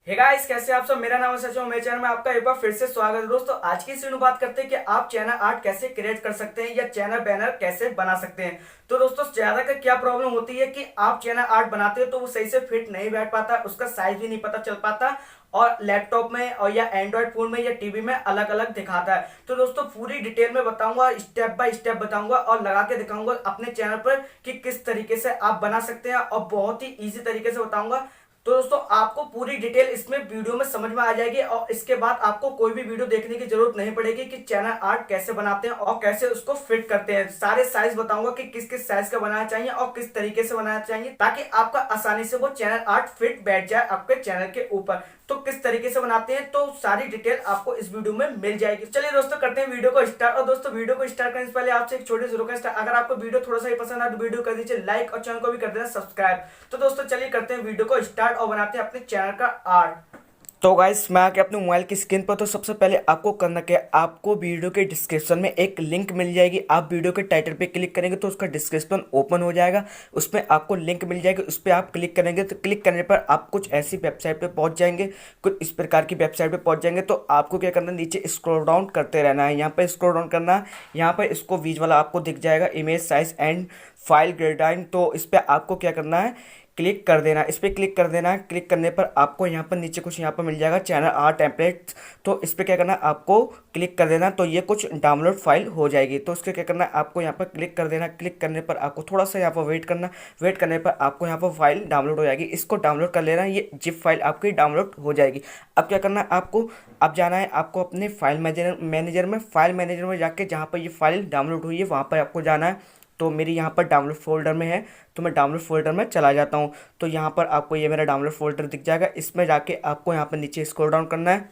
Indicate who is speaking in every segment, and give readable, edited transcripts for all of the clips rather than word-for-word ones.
Speaker 1: Hey guys, कैसे आप सब। मेरा नाम है सचिन। मेरे चैनल में आपका एक बार फिर से स्वागत है। दोस्तों, आज की इस वीडियो में बात करते हैं कि आप चैनल आर्ट कैसे क्रिएट कर सकते हैं या चैनल बैनर कैसे बना सकते हैं। तो दोस्तों, ज्यादातर क्या प्रॉब्लम होती है कि आप चैनल आर्ट बनाते हो तो वो सही से फिट नहीं बैठ पाता, उसका साइज भी नहीं पता चल पाता और लैपटॉप में और या एंड्रॉइड फोन में या टीवी में अलग अलग दिखाता है। तो दोस्तों, पूरी डिटेल में बताऊंगा, स्टेप बाय स्टेप बताऊंगा और लगा के दिखाऊंगा अपने चैनल पर कि किस तरीके से आप बना सकते हैं और बहुत ही इजी तरीके से बताऊंगा। तो दोस्तों, आपको पूरी डिटेल इसमें वीडियो में समझ में आ जाएगी और इसके बाद आपको कोई भी वीडियो देखने की जरूरत नहीं पड़ेगी कि चैनल आर्ट कैसे बनाते हैं और कैसे उसको फिट करते हैं। सारे साइज बताऊंगा कि किस किस साइज का बनाना चाहिए और किस तरीके से बनाना चाहिए ताकि आपका आसानी से वो चैनल आर्ट फिट बैठ जाए आपके चैनल के ऊपर। तो किस तरीके से बनाते हैं तो सारी डिटेल आपको इस वीडियो में मिल जाएगी। चलिए दोस्तों, करते हैं वीडियो को स्टार्ट। और दोस्तों, वीडियो को स्टार्ट करने से पहले आपसे एक छोटी सी रिक्वेस्ट है, अगर आपको वीडियो थोड़ा सा ही पसंद आए तो वीडियो कर दीजिए लाइक और चैनल को भी कर देना सब्सक्राइब। तो दोस्तों, चलिए करते हैं वीडियो को स्टार्ट और बनाते हैं अपने चैनल का आर्ट। तो गाइस, मैं आके अपने मोबाइल की स्क्रीन पर। तो सबसे पहले आपको करना क्या है, आपको वीडियो के डिस्क्रिप्शन में एक लिंक मिल जाएगी। आप वीडियो के टाइटल पे क्लिक करेंगे तो उसका डिस्क्रिप्शन ओपन हो जाएगा, उसमें आपको लिंक मिल जाएगी। उस पर आप क्लिक करेंगे तो क्लिक करने पर आप कुछ ऐसी वेबसाइट पे पहुंच जाएंगे, कुछ इस प्रकार की वेबसाइट पे पहुंच जाएंगे। तो आपको क्या करना है, नीचे स्क्रॉल डाउन करते रहना है। यहाँ पर स्क्रॉल डाउन करना है, यहाँ पर इसको बीच वाला आपको दिख जाएगा इमेज साइज एंड फाइल ग्रेडाइन। तो इस पर आपको क्या करना है, क्लिक कर देना। इस पर क्लिक कर देना है। क्लिक करने पर आपको यहाँ पर नीचे कुछ यहाँ पर मिल जाएगा चैनल आर्ट टेम्पलेट्स। तो इस पर क्या करना है, आपको क्लिक कर देना। तो ये कुछ डाउनलोड फाइल हो जाएगी। तो इसके क्या करना है, आपको यहाँ पर क्लिक कर देना। क्लिक करने पर आपको थोड़ा सा यहाँ पर वेट करना। वेट करने पर आपको यहाँ पर फाइल डाउनलोड हो जाएगी। इसको डाउनलोड कर लेना, ये जिप फाइल आपकी डाउनलोड हो जाएगी। अब क्या करना है, आपको अब जाना है आपको अपने फाइल मैनेजर में। फाइल मैनेजर में जाके जहाँ पर ये फाइल डाउनलोड हुई है वहाँ पर आपको जाना है। तो मेरी यहाँ पर डाउनलोड फोल्डर में है, तो मैं डाउनलोड फोल्डर में चला जाता हूँ। तो यहाँ पर आपको ये मेरा डाउनलोड फोल्डर दिख जाएगा। इसमें जाके आपको यहाँ पर नीचे स्क्रॉल डाउन करना है।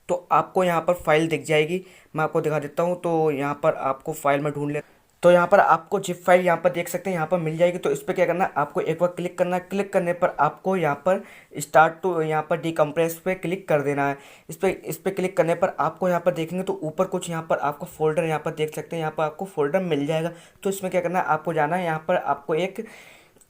Speaker 1: तो आपको यहाँ पर फाइल दिख जाएगी, मैं आपको दिखा देता हूँ। तो यहाँ पर आपको फाइल में ढूंढ ले, तो यहाँ पर आपको जिप फाइल यहाँ पर देख सकते हैं, यहाँ पर मिल जाएगी। तो इस पर क्या करना है, आपको एक बार क्लिक करना है। क्लिक करने पर आपको यहाँ पर स्टार्ट टू यहाँ पर डिकम्प्रेस पे क्लिक कर देना है। इस पर क्लिक करने पर आपको यहाँ पर देखेंगे तो ऊपर कुछ यहाँ पर आपको फोल्डर यहाँ पर देख सकते हैं, यहाँ पर आपको फोल्डर मिल जाएगा। तो इसमें क्या करना है, आपको जाना है, यहाँ पर आपको एक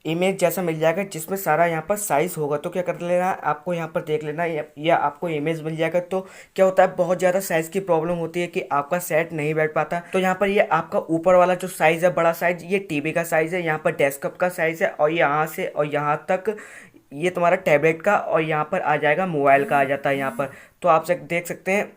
Speaker 1: इमेज जैसा मिल जाएगा जिसमें सारा यहाँ पर साइज़ होगा। तो क्या कर लेना है, आपको यहाँ पर देख लेना है या आपको इमेज मिल जाएगा। तो क्या होता है, बहुत ज़्यादा साइज़ की प्रॉब्लम होती है कि आपका सेट नहीं बैठ पाता। तो यहाँ पर ये आपका ऊपर वाला जो साइज़ है, बड़ा साइज़, ये टीवी का साइज़ है, यहाँ पर डेस्कटॉप का साइज़ है और यहाँ से और यहाँ तक ये तुम्हारा टैबलेट का, और यहाँ पर आ जाएगा मोबाइल का आ जाता है यहाँ पर। तो आप देख सकते हैं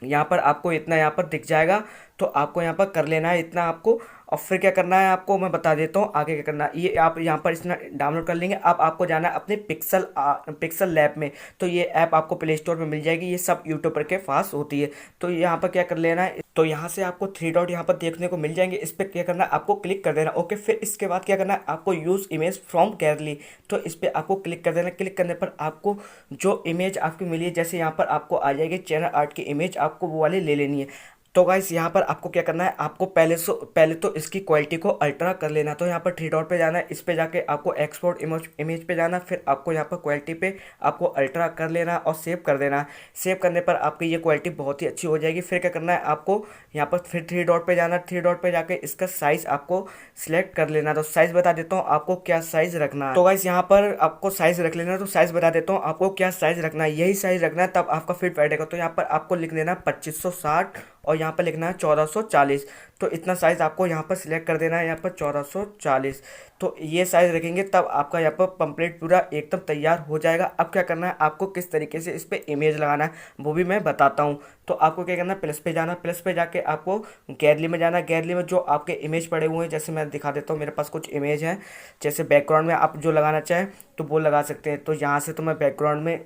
Speaker 1: यहाँ पर आपको इतना यहाँ पर दिख जाएगा। तो आपको यहाँ पर कर लेना है इतना आपको। और फिर क्या करना है, आपको मैं बता देता हूँ आगे क्या करना है। ये आप यहाँ पर इसमें डाउनलोड कर लेंगे। अब आपको जाना है अपने पिक्सल लैब में। तो ये ऐप आपको प्ले स्टोर में मिल जाएगी, ये सब यूट्यूबर के पास होती है। तो यहाँ पर क्या कर लेना है, तो यहाँ से आपको 3 डॉट यहाँ पर देखने को मिल जाएंगे, इस पर क्या करना है, आपको क्लिक कर देना। ओके, फिर इसके बाद क्या करना है, आपको यूज़ इमेज फ्रॉम गैलरी, तो इस पर आपको क्लिक कर देना। क्लिक करने पर आपको जो इमेज आपकी मिली है, जैसे यहाँ पर आपको आ जाएगी चैनल आर्ट की इमेज, आपको वो वाली ले लेनी है। तो गाइस, यहाँ पर आपको क्या करना है, आपको पहले तो इसकी क्वालिटी को अल्ट्रा कर लेना। तो यहाँ पर 3 डॉट पे जाना है, इस पे जाके आपको एक्सपोर्ट इमेज पे जाना, फिर आपको यहाँ पर क्वालिटी पे आपको अल्ट्रा कर लेना और सेव कर देना। सेव करने पर आपकी ये क्वालिटी बहुत ही अच्छी हो जाएगी। फिर क्या करना है, आपको यहाँ पर फिर 3 डॉट पे जाना। 3 डॉट पे जाके इसका साइज़ आपको सिलेक्ट कर लेना। तो साइज़ बता देता हूँ आपको क्या साइज़ रखना है। तो गाइस, यहाँ पर आपको साइज़ रख लेना। तो साइज़ बता देता हूँ आपको क्या साइज़ रखना है, यही साइज़ रखना है, तब आपका फिट बैठेगा। तो यहाँ पर आपको लिख लेना 2560 और यहाँ पर लिखना है 1440। तो इतना साइज़ आपको यहाँ पर सिलेक्ट कर देना है, यहाँ पर 1440। तो ये साइज़ रखेंगे तब आपका यहाँ पर पंपलेट पूरा एकदम तैयार हो जाएगा। अब क्या करना है, आपको किस तरीके से इस पर इमेज लगाना है वो भी मैं बताता हूँ। तो आपको क्या करना है, प्लस पे जाना। प्लस पे जाके आपको गैलरी में जाना। गैलरी में जो आपके इमेज पड़े हुए हैं, जैसे मैं दिखा देता हूँ, मेरे पास कुछ इमेज हैं। जैसे बैकग्राउंड में आप जो लगाना चाहें तो वो लगा सकते हैं। तो यहाँ से तो मैं बैकग्राउंड में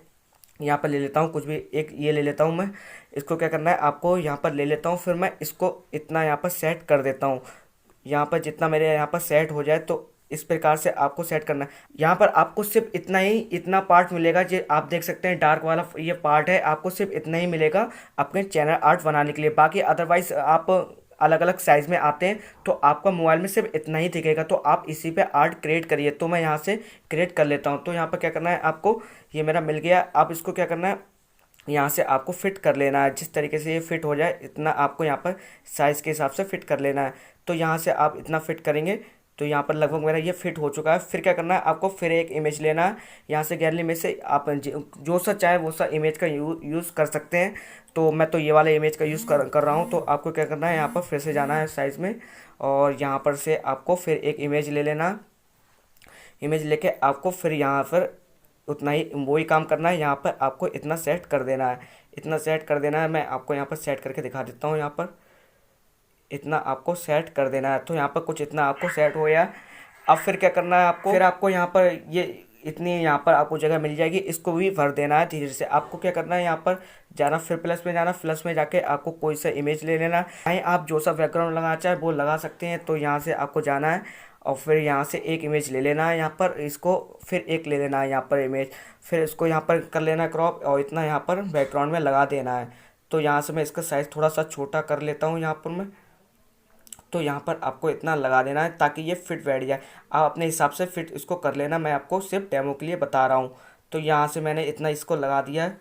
Speaker 1: यहाँ पर ले लेता हूँ कुछ भी, एक ये ले लेता हूँ मैं। इसको क्या करना है, आपको यहाँ पर ले लेता हूँ, फिर मैं इसको इतना यहाँ पर सेट कर देता हूँ। यहाँ पर जितना मेरे यहाँ पर सेट हो जाए, तो इस प्रकार से आपको सेट करना है। यहाँ पर आपको सिर्फ इतना पार्ट मिलेगा, जो आप देख सकते हैं डार्क वाला ये पार्ट है, आपको सिर्फ इतना ही मिलेगा अपने चैनल आर्ट बनाने के लिए। बाकी अदरवाइज आप अलग अलग साइज़ में आते हैं, तो आपका मोबाइल में सिर्फ इतना ही दिखेगा। तो आप इसी पे आर्ट क्रिएट करिए। तो मैं यहाँ से क्रिएट कर लेता हूँ। तो यहाँ पर क्या करना है, आपको ये मेरा मिल गया। आप इसको क्या करना है, यहाँ से आपको फिट कर लेना है। जिस तरीके से ये फिट हो जाए इतना आपको यहाँ पर साइज़ के हिसाब से फिट कर लेना है। तो यहाँ से आप इतना फिट करेंगे तो यहाँ पर लगभग मेरा ये फिट हो चुका है। फिर क्या करना है, आपको फिर एक इमेज लेना है। यहाँ से गैलरी में से आप जो सा चाहे वो सा इमेज का यूज़ कर सकते हैं। तो मैं तो ये वाला इमेज का यूज़ कर रहा हूँ। तो आपको क्या करना है, यहाँ पर फिर से जाना है साइज़ में, और यहाँ पर से आपको फिर एक इमेज ले लेना। इमेज लेके आपको फिर यहाँ पर उतना ही वही काम करना है। यहाँ पर आपको इतना सेट कर देना है, इतना सेट कर देना है। मैं आपको यहाँ पर सेट करके दिखा देता हूँ। यहाँ पर इतना आपको सेट कर देना है। तो यहाँ पर कुछ इतना आपको सेट हो गया। अब फिर क्या करना है आपको, फिर आपको यहाँ पर ये इतनी यहाँ पर आपको जगह मिल जाएगी, इसको भी भर देना है धीरे से। आपको क्या करना है, यहाँ पर जाना, फिर प्लस में जाना, प्लस में जाके आपको कोई सा इमेज ले लेना है। आप जो सा बैकग्राउंड लगाना चाहे वो लगा सकते हैं। तो यहाँ से आपको जाना है और फिर यहाँ से एक इमेज ले लेना है। यहाँ पर इसको फिर एक ले लेना है यहाँ पर इमेज, फिर इसको यहाँ पर कर लेना है क्रॉप, और इतना यहाँ पर बैकग्राउंड में लगा देना है। तो यहाँ से मैं इसका साइज़ थोड़ा सा छोटा कर लेता हूँ यहाँ पर मैं। तो यहाँ पर आपको इतना लगा देना है ताकि ये फिट बैठ जाए। आप अपने हिसाब से फिट इसको कर लेना, मैं आपको सिर्फ डेमो के लिए बता रहा हूँ। तो यहाँ से मैंने इतना इसको लगा दिया है,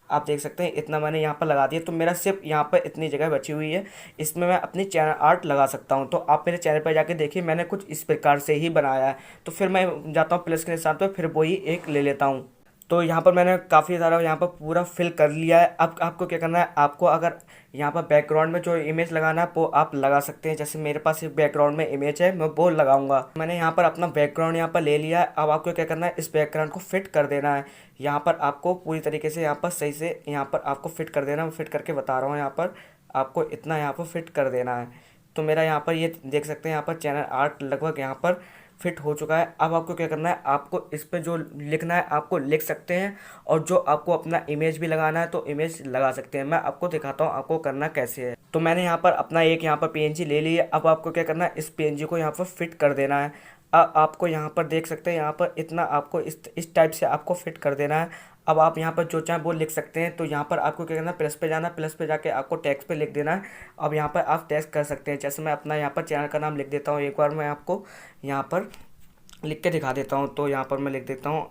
Speaker 1: आप देख सकते हैं इतना मैंने यहाँ पर लगा दिया। तो मेरा सिर्फ यहाँ पर इतनी जगह बची हुई है, इसमें मैं अपनी चैनल आर्ट लगा सकता हूँ। तो आप मेरे चैनल पर जाके देखिए, मैंने कुछ इस प्रकार से ही बनाया है। तो फिर मैं जाता हूँ प्लस के निशान पर, फिर वही एक ले लेता हूँ। तो यहाँ पर मैंने काफ़ी सारा यहाँ पर पूरा फिल कर लिया है। अब आपको क्या करना है, आपको अगर यहाँ पर बैकग्राउंड में जो इमेज लगाना है वो आप लगा सकते हैं। जैसे मेरे पास एक बैकग्राउंड में इमेज है, मैं वो लगाऊंगा। मैंने यहाँ पर अपना बैकग्राउंड यहाँ पर ले लिया है। अब आपको क्या करना है, इस बैकग्राउंड को फिट कर देना है। यहाँ पर आपको पूरी तरीके से यहाँ पर सही से यहाँ पर आपको फिट कर देना है। मैं फिट करके बता रहा हूँ, यहाँ पर आपको इतना यहाँ पर फिट कर देना है। तो मेरा यहाँ पर ये देख सकते हैं, यहाँ पर चैनल आर्ट लगभग यहाँ पर फिट हो चुका है। अब आपको क्या करना है, आपको इस पे जो लिखना है आपको लिख सकते हैं, और जो आपको अपना इमेज भी लगाना है तो इमेज लगा सकते हैं। मैं आपको दिखाता हूँ आपको करना कैसे है। तो मैंने यहाँ पर अपना एक यहाँ पर पीएनजी ले ली है। अब आपको क्या करना है, इस पीएनजी को यहाँ पर फिट कर देना है। अब आपको यहाँ पर देख सकते हैं, यहाँ पर इतना आपको इस टाइप से आपको फिट कर देना है। अब आप यहाँ पर जो चाहें वो लिख सकते हैं। तो यहाँ पर आपको क्या करना है, प्लस पे जाना, प्लस पे जाके आपको टेक्स्ट पे लिख देना है। अब यहाँ पर आप टेक्स्ट कर सकते हैं। जैसे मैं अपना यहाँ पर चैनल का नाम लिख देता हूँ, एक बार मैं आपको यहाँ पर लिख के दिखा देता हूँ। तो यहाँ पर मैं लिख देता हूँ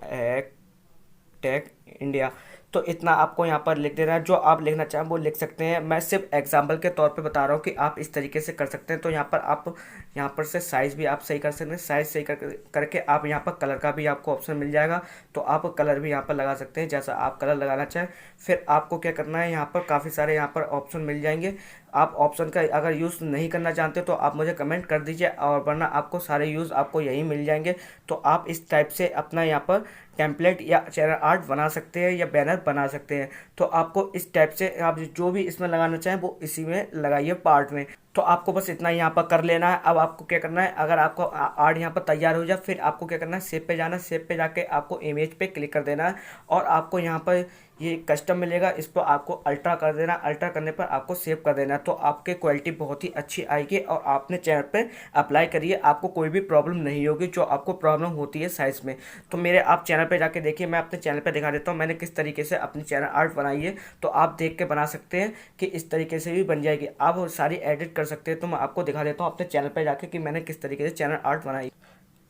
Speaker 1: टेक इंडिया। तो इतना आपको यहाँ पर लिख देना है। जो आप लिखना चाहें वो लिख सकते हैं। मैं सिर्फ एग्जाम्पल के तौर पे बता रहा हूँ कि आप इस तरीके से कर सकते हैं। तो यहाँ पर आप यहाँ पर से साइज़ भी आप सही कर सकते हैं। साइज़ सही करके आप यहाँ पर कलर का भी आपको ऑप्शन मिल जाएगा। तो आप कलर भी यहाँ पर लगा सकते हैं जैसा आप कलर लगाना चाहें। फिर आपको क्या करना है, यहाँ पर काफ़ी सारे यहाँ पर ऑप्शन मिल जाएंगे। आप ऑप्शन का अगर यूज़ नहीं करना चाहते तो आप मुझे कमेंट कर दीजिए, और वरना आपको सारे यूज़ आपको यही मिल जाएंगे। तो आप इस टाइप से अपना यहाँ पर टेम्पलेट या चैनल आर्ट बना सकते हैं या बैनर बना सकते हैं। तो आपको इस टाइप से आप जो भी इसमें लगाना चाहें वो इसी में लगाइए पार्ट में। तो आपको बस इतना यहाँ पर कर लेना है। अब आपको क्या करना है, अगर आपको आर्ट यहाँ पर तैयार हो जाए, फिर आपको क्या करना है, सेव पे जाना, सेव पे जाके आपको इमेज पे क्लिक कर देना है, और आपको यहाँ पर ये कस्टम मिलेगा, इस पर आपको अल्ट्रा कर देना। अल्ट्रा करने पर आपको सेव कर देना। तो आपके क्वालिटी बहुत ही अच्छी आएगी, और आपने चैनल पे अप्लाई करिए, आपको कोई भी प्रॉब्लम नहीं होगी जो आपको प्रॉब्लम होती है साइज़ में। तो मेरे आप चैनल पे जाके देखिए, मैं अपने चैनल पे दिखा देता हूँ मैंने किस तरीके से अपनी चैनल आर्ट बनाई है। तो आप देख के बना सकते हैं कि इस तरीके से भी बन जाएगी, आप सारी एडिट कर सकते हैं। तो मैं आपको दिखा देता हूँ अपने चैनल पर जाके कि मैंने किस तरीके से चैनल आर्ट बनाई।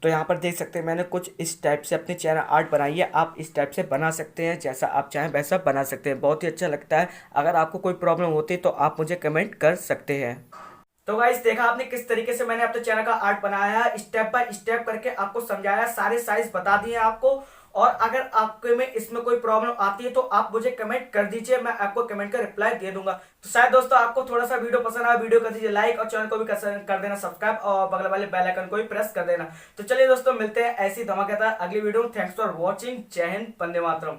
Speaker 1: तो यहाँ पर देख सकते हैं मैंने कुछ इस टाइप से अपनी चैनल आर्ट बनाई है। आप इस टाइप से बना सकते हैं, जैसा आप चाहें वैसा बना सकते हैं। बहुत ही अच्छा लगता है। अगर आपको कोई प्रॉब्लम होती है तो आप मुझे कमेंट कर सकते हैं। तो गाइस देखा आपने किस तरीके से मैंने अपने चैनल का आर्ट बनाया है, स्टेप बाय स्टेप करके आपको समझाया, सारे साइज बता दिए आपको। और अगर आपके में इसमें कोई प्रॉब्लम आती है तो आप मुझे कमेंट कर दीजिए, मैं आपको कमेंट का रिप्लाई दे दूंगा। तो शायद दोस्तों आपको थोड़ा सा वीडियो पसंद आया, वीडियो कर दीजिए लाइक, और चैनल को भी कर देना सब्सक्राइब, और बगल वाले बेल आइकन को भी प्रेस कर देना। तो चलिए दोस्तों, मिलते हैं ऐसी धमाकेदार अगली वीडियो में। Thanks for watching. जय हिंद, वंदे मातरम।